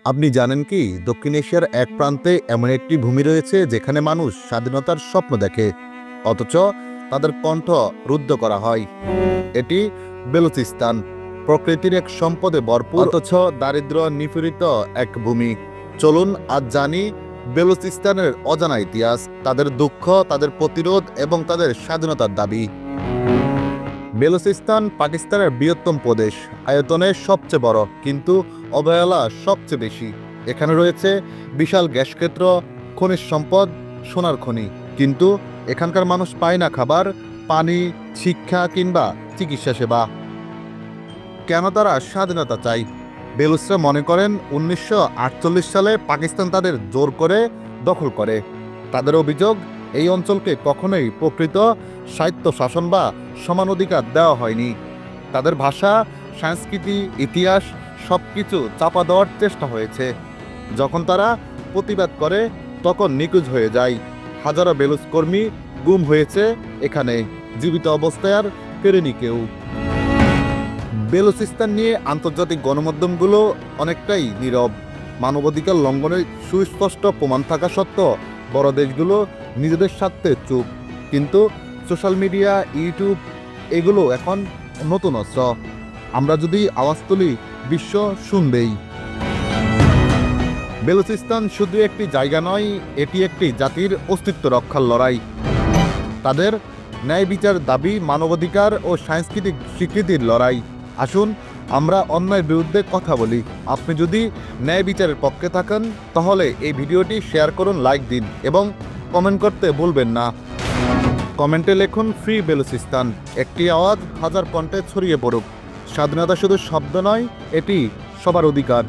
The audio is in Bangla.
আপনি জানেন কি দক্ষিণ এশিয়ার এক প্রান্তে এমন একটি ভূমি রয়েছে যেখানে মানুষ স্বাধীনতার স্বপ্ন দেখে, অথচ তাদের কণ্ঠ রুদ্ধ করা হয়। এটি বেলুচিস্তান, প্রকৃতির এক সম্পদে ভরপুর অথচ দারিদ্র নিপীড়িত এক ভূমি। চলুন আজ জানি বেলুচিস্তানের অজানা ইতিহাস, তাদের দুঃখ, তাদের প্রতিরোধ এবং তাদের স্বাধীনতার দাবি। বেলুচিস্তান পাকিস্তানের বৃহত্তম প্রদেশ, আয়তনে সবচেয়ে বড়, কিন্তু অবহেলা সবচেয়ে বেশি। এখানে রয়েছে বিশাল গ্যাস ক্ষেত্র, খনিজ সম্পদ, সোনার খনি, কিন্তু এখানকার মানুষ পায় না খাবার, পানি, শিক্ষা কিংবা চিকিৎসা সেবা। কেন তারা স্বাধীনতা চায়? বেলুচরা মনে করেন 1948 সালে পাকিস্তান তাদের জোর করে দখল করে। তাদের অভিযোগ, এই অঞ্চলকে কখনোই প্রকৃত স্বায়ত্ত শাসন বা সমান অধিকার দেওয়া হয়নি। তাদের ভাষা, সংস্কৃতি, ইতিহাস সবকিছু চাপা দেওয়ার চেষ্টা হয়েছে। যখন তারা প্রতিবাদ করে তখন নিখোঁজ হয়ে যায়। হাজারো বেলুচ কর্মী গুম হয়েছে এখানে, জীবিত অবস্থায় আর ফেরেনি কেউ। বেলুচিস্তান নিয়ে আন্তর্জাতিক গণমাধ্যমগুলো অনেকটাই নীরব। মানবাধিকার লঙ্ঘনের সুস্পষ্ট প্রমাণ থাকা সত্ত্বেও বড় দেশগুলো নিজেদের স্বার্থে চুপ। কিন্তু সোশ্যাল মিডিয়া, ইউটিউব এগুলো এখন নতুন অস্ত্র। আমরা যদি আওয়াজ তুলি, বিশ্ব শুনবেই। বেলুচিস্তান শুধু একটি জায়গা নয়, এটি একটি জাতির অস্তিত্ব রক্ষার লড়াই। তাদের ন্যায় বিচার দাবি, মানবাধিকার ও সাংস্কৃতিক স্বীকৃতির লড়াই। আসুন আমরা অন্যায়ের বিরুদ্ধে কথা বলি। আপনি যদি ন্যায় বিচারের পক্ষে থাকেন তাহলে এই ভিডিওটি শেয়ার করুন, লাইক দিন এবং কমেন্ট করতে ভুলবেন না। কমেন্টে লিখুন ফ্রি বেলুচিস্তান, একটি আওয়াজ হাজার কণ্ঠে ছড়িয়ে পড়ুক। স্বাধীনতা শুধু শব্দ নয়, এটি সবার অধিকার।